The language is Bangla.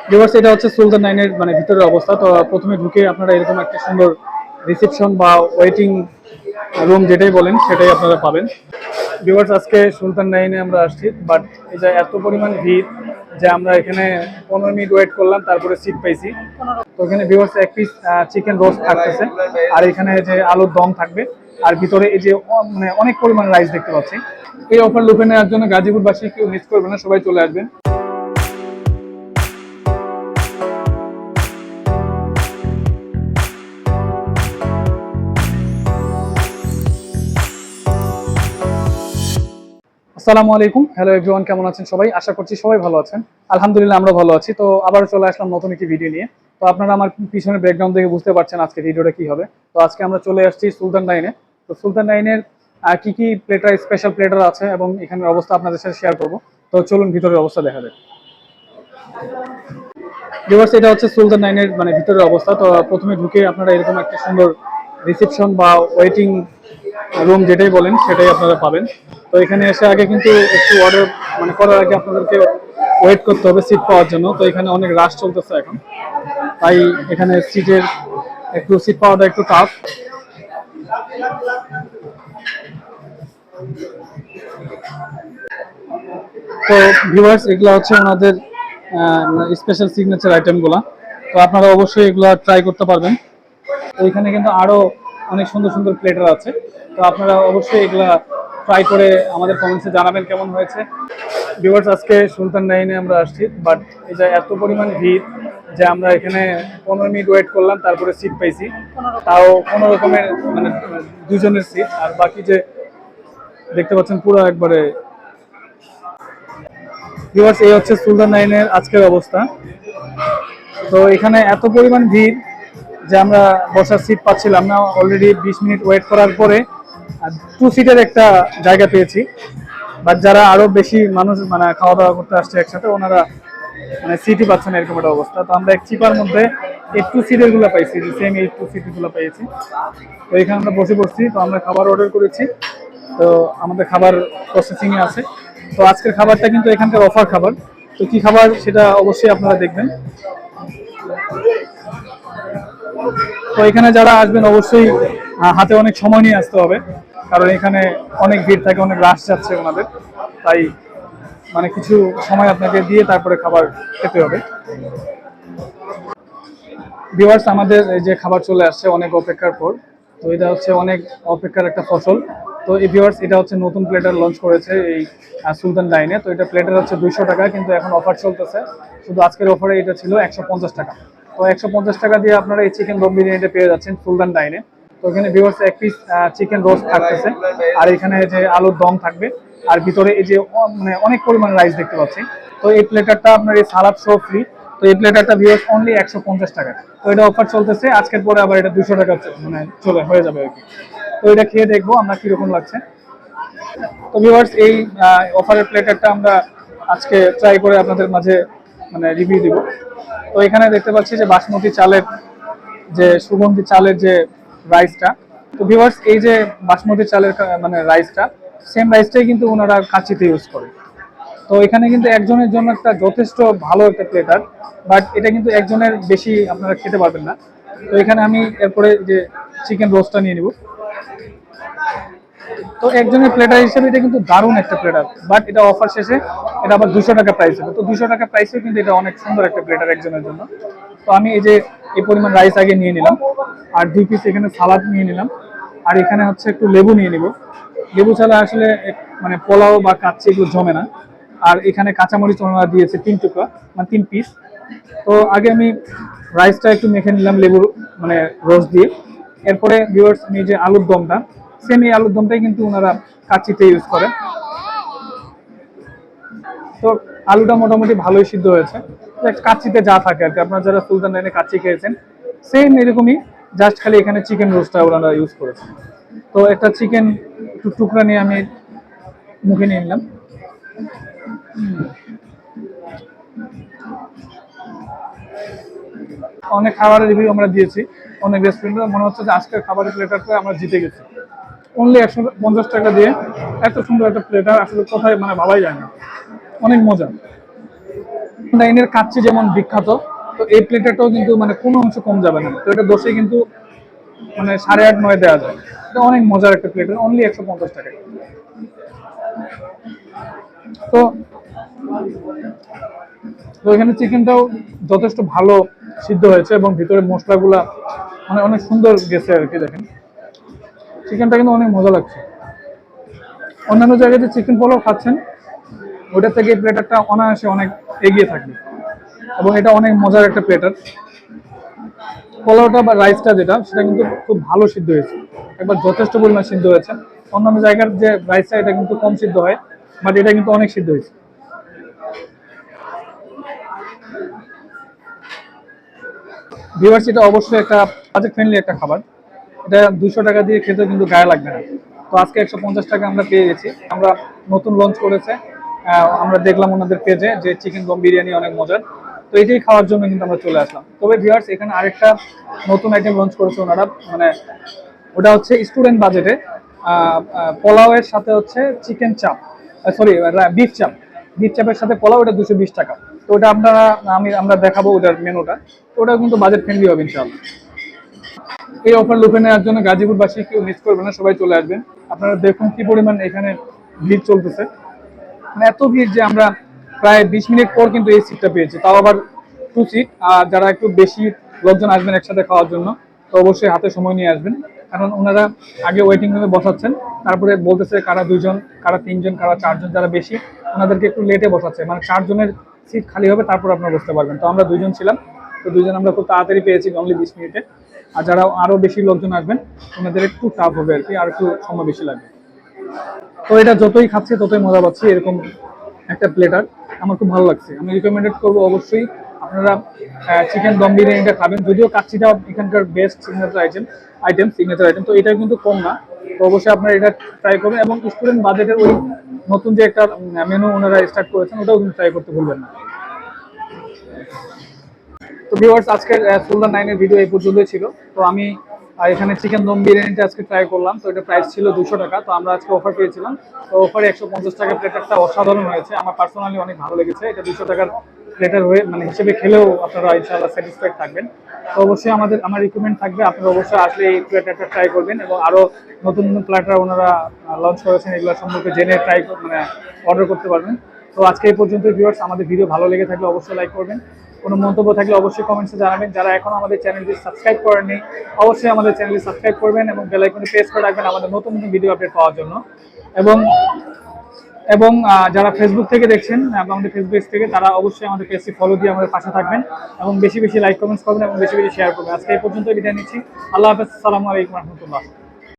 ভিউয়ার্স, এটা হচ্ছে সুলতান নাইনের মানে ভিতরের অবস্থা। তো প্রথমে ঢুকে আপনারা এরকম একটা সুন্দর রিসেপশন বা ওয়েটিং রুম যেটাই বলেন সেটাই আপনারা পাবেন। ভিউয়ার্স, আজকে সুলতান নাইনে আমরা আসছি, বাট এই যে এত পরিমাণ ভিড় যে আমরা এখানে 15 মিনিট ওয়েট করলাম, তারপরে সিট পাইছি। তো এখানে ভিউয়ার্স এক পিস চিকেন রোস্ট থাকতেছে, আর এখানে যে আলুর দম থাকবে, আর ভিতরে এই যে মানে অনেক পরিমাণ রাইস দেখতে পাচ্ছি। এই অফার লুফে নেওয়ার জন্য গাজীপুরবাসী কেউ মিস করবে না, সবাই চলে আসবেন। আসসালামু আলাইকুম, হ্যালো এভরিওয়ান, কেমন আছেন সবাই? আশা করছি সবাই ভালো আছেন। আলহামদুলিল্লাহ, আমরা ভালো আছি। তো আবারও চলে আসলাম নতুন একটি ভিডিও নিয়ে। তো আপনারা আমার পিছনে ব্যাকগ্রাউন্ড দেখে বুঝতে পারছেন আজকে ভিডিওটা কি হবে। তো আজকে আমরা চলে আসছি সুলতান ডাইনে। তো সুলতান ডাইনের কি কি প্লেটার, স্পেশাল প্লেটার আছে এবং এখানের অবস্থা আপনাদের সাথে শেয়ার করবো। তো চলুন ভিতরের অবস্থা দেখা যায়। ভিউয়ার্স, এটা হচ্ছে সুলতান ডাইনের মানে ভিতরের অবস্থা। তো প্রথমে ঢুকে আপনারা এরকম একটা সুন্দর রিসেপশন বা ওয়েটিং রুম যেটাই বলেন সেটাই আপনারা পাবেন। তো এখানে এসে আগে কিন্তু একটু অর্ডার মানে করার আগে আপনাদেরকে ওয়েট করতে হবে সিট পাওয়ার জন্য। তো এখানে অনেক রাশ চলতেছে এখন, তাই এখানে সিট পাওয়াটা একটু টাফ। তো ভিউয়ার্স, এগুলো হচ্ছে ওনাদের স্পেশাল সিগনেচার আইটেমগুলো। তো আপনারা অবশ্যই এগুলো ট্রাই করতে পারবেন। তো এখানে কিন্তু আরো অনেক সুন্দর সুন্দর প্লেটার আছে। তো আপনারা অবশ্যই এগুলা ট্রাই করে আমাদের কমেন্টসে জানাবেন কেমন হয়েছে। ভিউয়ার্স, আজকে সুলতান ডাইনে আমরা আসছি, বাট এই যে এত পরিমাণ ভিড় যে আমরা এখানে 15 মিনিট ওয়েট করলাম, তারপরে সিট পাইছি। তাও কোনো রকমের মানে দুজনের সিট, আর বাকি যে দেখতে পাচ্ছেন পুরো একবারে। ভিউয়ার্স, এই হচ্ছে সুলতান ডাইনের আজকের অবস্থা। তো এখানে এত পরিমাণ ভিড় যে আমরা বসার সিট পাচ্ছিলাম না। অলরেডি 20 মিনিট ওয়েট করার পরে 2 সিটের একটা জায়গা পেয়েছি। বাট যারা আরো বেশি মানুষ মানে খাওয়া দাওয়া করতে আসছে একসাথে, ওনারা মানে সিটই পাচ্ছে না, এরকম একটা অবস্থা। তো আমরা এক চিপার মধ্যে এই 2 সিটের গুলো পাইছি, সেম এই 2 সিটের গুলো পেয়েছি। তো এখানে আমরা বসে পড়ছি। তো আমরা খাবার অর্ডার করেছি, তো আমাদের খাবার প্রসেসিং এ আছে। তো আজকের খাবারটা কিন্তু এখানকার অফার খাবার। তো কি খাবার সেটা অবশ্যই আপনারা দেখবেন। তো এখানে যারা আসবেন অবশ্যই হাতে অনেক সময় নিয়ে আসতে হবে, কারণ এখানে অনেক ভিড় থাকে, অনেক রাশ যাচ্ছে ওনাদের। তাই মানে কিছু সময় আপনাকে দিয়ে তারপরে খাবার খেতে হবে। ভিউয়ার্স, আমাদের এই যে খাবার চলে আসছে অনেক অপেক্ষার পর। তো এটা হচ্ছে অনেক অপেক্ষার একটা ফসল। তো এই ভিউয়ার্স, এটা হচ্ছে নতুন প্লেটার লঞ্চ করেছে এই সুলতান ডাইনে। তো এটা প্লেটার হচ্ছে 200 টাকা, কিন্তু এখন অফার চলতেছে। শুধু আজকের অফারে এটা ছিল 150 টাকা। তো 150 টাকা দিয়ে আপনারা এই চিকেন দম বিরিয়ানিটা পেয়ে যাচ্ছেন সুলতান ডাইনে। তো এখানে ভিউয়ার্স এক পিস চিকেন রোস্ট থাকতেছে, আর এখানে যে আলুর দম থাকবে, আর ভিতরে এই যে মানে অনেক পরিমাণ রাইস দেখতে পাচ্ছি। তো এই প্লেটারটা আপনার এই সালাদ সহ ফ্রি। তো এই প্লেটারটা ভিউয়ার্স অনলি 150 টাকা। তো এটা অফার চলতেছে, আজকের পরে আবার এটা 200 টাকা মানে হয়ে যাবে আর কি। তো এটা খেয়ে দেখবো আমরা কিরকম লাগছে। তো ভিউয়ার্স, এই অফারের প্লেটারটা আমরা আজকে ট্রাই করে আপনাদের মাঝে মানে রিভিউ দিব। তো এখানে দেখতে পাচ্ছি যে বাসমতি চালের যে সুগন্ধি চালের যে রাইসটা। তো ভিউয়ার্স, এই যে বাসমতি চালের মানে রাইসটা, সেম রাইসটাই কিন্তু ওনারা কাচ্চিতে ইউজ করে। তো এখানে কিন্তু একজনের জন্য একটা যথেষ্ট ভালো একটা প্লেটার, বাট এটা কিন্তু একজনের বেশি আপনারা খেতে পারবেন না। তো এখানে আমি এরপরে যে চিকেন রোস্টটা নিয়ে নিব। তো একজনের প্লেটার হিসেবে এটা কিন্তু দারুণ একটা প্লেটার, বাট এটা অফার শেষে এটা আবার 200 টাকা প্রাইস হবে। তো 200 টাকা প্রাইসে কিন্তু এটা অনেক সুন্দর একটা প্লেটার একজনের জন্য। তো আমি এই যে এই পরিমাণ রাইস আগে নিয়ে নিলাম, আর 2 পিস এখানে সালাদ নিয়ে নিলাম, আর এখানে হচ্ছে একটু লেবু নিয়ে নিব। লেবু ছাড়া আসলে মানে পোলাও বা কাচ্চি এগুলো জমে না। আর এখানে কাঁচামরিচ ওনারা দিয়েছে 3 টুকরা, মানে 3 পিস। তো আগে আমি রাইসটা একটু মেখে নিলাম লেবুর মানে রস দিয়ে। এরপরে ভিউয়ার্স, আমি যে আলুর দমটা, সেম এই আলুর দমটাই কিন্তু ওনারা কাচ্চিতে ইউজ করে। তো আলুটা মোটামুটি ভালোই সিদ্ধ হয়েছে। কাচ্চিতে যা থাকে আর কি, আপনারা যারা সুলতান ডাইনে কাচ্চি খেয়েছেন সেম এরকমই, জাস্ট খালি এখানে চিকেন রোস্টটা ওনারা ইউজ করেছেন। তো একটা চিকেন একটু টুকরা নিয়ে আমি মুখে নিয়ে নিলাম। অনেক খাবারের রিভিউ আমরা দিয়েছি অনেক রেস্টুরেন্টে, মনে হচ্ছে যে আজকের খাবারের প্লেটারটা আমরা জিতে গেছি। অনলি 150 টাকা দিয়ে এত সুন্দর একটা প্লেটার আসলে কোথায় মানে ভাবাই যায় না, অনেক মজা। ডাইনের কাচ্চি যেমন বিখ্যাত, তো এই প্লেটারটাও কিন্তু মানে কোনো অংশ কম যাবে না। তো এটা দোষে কিন্তু মানে 8.5-9 দেওয়া যায়। এটা অনেক মজার একটা প্লেটার, অনলি 150 টাকায়। তো তো এখানে চিকেনটাও যথেষ্ট ভালো সিদ্ধ হয়েছে এবং ভিতরে মশলাগুলা মানে অনেক সুন্দর গেছে আর কি। দেখেন চিকেনটা কিন্তু অনেক মজা লাগছে। অন্যান্য জায়গায় যে চিকেন পোলাও খাচ্ছেন ওটা থেকে এই প্লেটারটা অনায়াসে অনেক এগিয়ে থাকবে এবং এটা অনেক মজার একটা প্লেটার। পোলাওটা বা রাইসটা যেটা সেটা কিন্তু খুব ভালো সিদ্ধ হয়েছে, একবার যথেষ্ট পরিমাণ সিদ্ধ হয়েছে। অন্যান্য জায়গার যে রাইসটা এটা কিন্তু কম সিদ্ধ হয়, বাট এটা কিন্তু অনেক সিদ্ধ হয়েছে। ভিউয়ার্স, এটা অবশ্যই একটা বাজেট ফ্রেন্ডলি একটা খাবার। এটা 200 টাকা দিয়ে খেতে কিন্তু গায়ে লাগবে না। তো আজকে 150 টাকা আমরা পেয়ে গেছি। আমরা নতুন লঞ্চ করেছে, আমরা দেখলাম ওনাদের পেজে যে চিকেন দম বিরিয়ানি অনেক মজার। তো এটাই খাওয়ার জন্য কিন্তু আমরা চলে আসলাম। তবে ভিউয়ার্স, এখানে আরেকটা নতুন আইটেম লঞ্চ করেছে ওনারা, মানে ওটা হচ্ছে স্টুডেন্ট বাজেটে পোলাওয়ের সাথে হচ্ছে চিকেন চাপ, সরি বিফ চাপ। বিফ চাপের সাথে পোলাও, ওটা 220 টাকা। তো ওটা আমরা দেখাবো ওটার মেনুটা। তো ওটাও কিন্তু বাজেট ফ্রেন্ডলি হবে ইনশাআল্লাহ। এই অফার লুফে নেওয়ার জন্য গাজীপুরবাসী কেউ মিস করবে না, সবাই চলে আসবেন। আপনারা দেখুন কি পরিমাণ এখানে ভিড় চলতেছে, মানে এত ভিড় যে আমরা প্রায় 20 মিনিট পর কিন্তু এই সিটটা পেয়েছি, তাও আবার 2 সিট। আর যারা একটু বেশি লোকজন আসবেন একসাথে খাওয়ার জন্য, তো অবশ্যই হাতে সময় নিয়ে আসবেন, কারণ ওনারা আগে ওয়েটিং রুমে বসাচ্ছেন, তারপরে বলতেছে কারা 2 জন, কারা 3 জন, কারা 4 জন, যারা বেশি ওনাদেরকে একটু লেটে বসাচ্ছে, মানে 4 জনের সিট খালি হবে, তারপর আপনারা বসতে পারবেন। তো আমরা 2 জন ছিলাম, তো 2 জন আমরা খুব তাড়াতাড়ি পেয়েছি, অনলি 20 মিনিটে। আর যারা আরো বেশি লোকজন আসবেন ওনাদের একটু টাফ হবে আর কি, আর একটু সময় বেশি লাগবে। তো এটা যতই খাচ্ছি ততই মজা পাচ্ছি, এরকম একটা প্লেটার আমার খুব ভালো লাগছে। আমি রিকমেন্ডেড করবো অবশ্যই আপনারা চিকেন দম বিরিয়ানিটা খাবেন। যদিও কাচ্চিটা এখানকার বেস্ট সিগনেচার আইটেম, তো এটা কিন্তু কম না। তো অবশ্যই আপনারা এটা ট্রাই করবেন এবং স্টুডেন্ট বাজেটের ওই নতুন যে একটা মেনু ওনারা স্টার্ট করেছেন ওটাও কিন্তু ট্রাই করতে ভুলবেন না। তো ভিউয়ার্স, আজকের সুলতান নাইনের ভিডিও এই পর্যন্তই ছিল। তো আমি এখানে চিকেন দম বিরিয়ানিটা আজকে ট্রাই করলাম। তো এটা প্রাইস ছিল 200 টাকা। তো আমরা আজকে অফার পেয়েছিলাম, তো অফারে 150 টাকা প্লেটারটা অসাধারণ হয়েছে, আমার পার্সোনালি অনেক ভালো লেগেছে। এটা 200 টাকার প্লেটার হয়ে মানে হিসেবে খেলেও আপনারা ইনশাআল্লাহ স্যাটিসফাইড থাকবেন। তো অবশ্যই আমার রিকমেন্ড থাকবে আপনারা অবশ্যই আসলে এই প্লেটারটা ট্রাই করবেন এবং আরও নতুন নতুন প্লেটার ওনারা লঞ্চ করেছেন, এগুলো সম্পর্কে জেনে মানে অর্ডার করতে পারবেন। তো আজকে এই পর্যন্ত ভিউয়ার্স, আমাদের ভিডিও ভালো লেগে থাকলে অবশ্যই লাইক করবেন, কোনো মন্তব্য থাকলে অবশ্যই কমেন্টসে জানাবেন। যারা এখনো আমাদের চ্যানেলটি সাবস্ক্রাইব করেননি অবশ্যই আমাদের চ্যানেলটি সাবস্ক্রাইব করবেন এবং বেল আইকনটি প্রেস করে রাখবেন আমাদের নতুন নতুন ভিডিও আপডেট পাওয়ার জন্য। এবং এবং যারা ফেসবুক থেকে দেখছেন আমাদের ফেসবুক পেজ থেকে, তারা অবশ্যই আমাদের পেজটি ফলো দিয়ে আমাদের পাশে থাকবেন এবং বেশি বেশি লাইক কমেন্টস করবেন এবং বেশি বেশি শেয়ার করবেন। আজকে এই পর্যন্ত বিদায় নিচ্ছি। আল্লাহ হাফেজ, আসসালামু আলাইকুম রহমতুল্লাহ।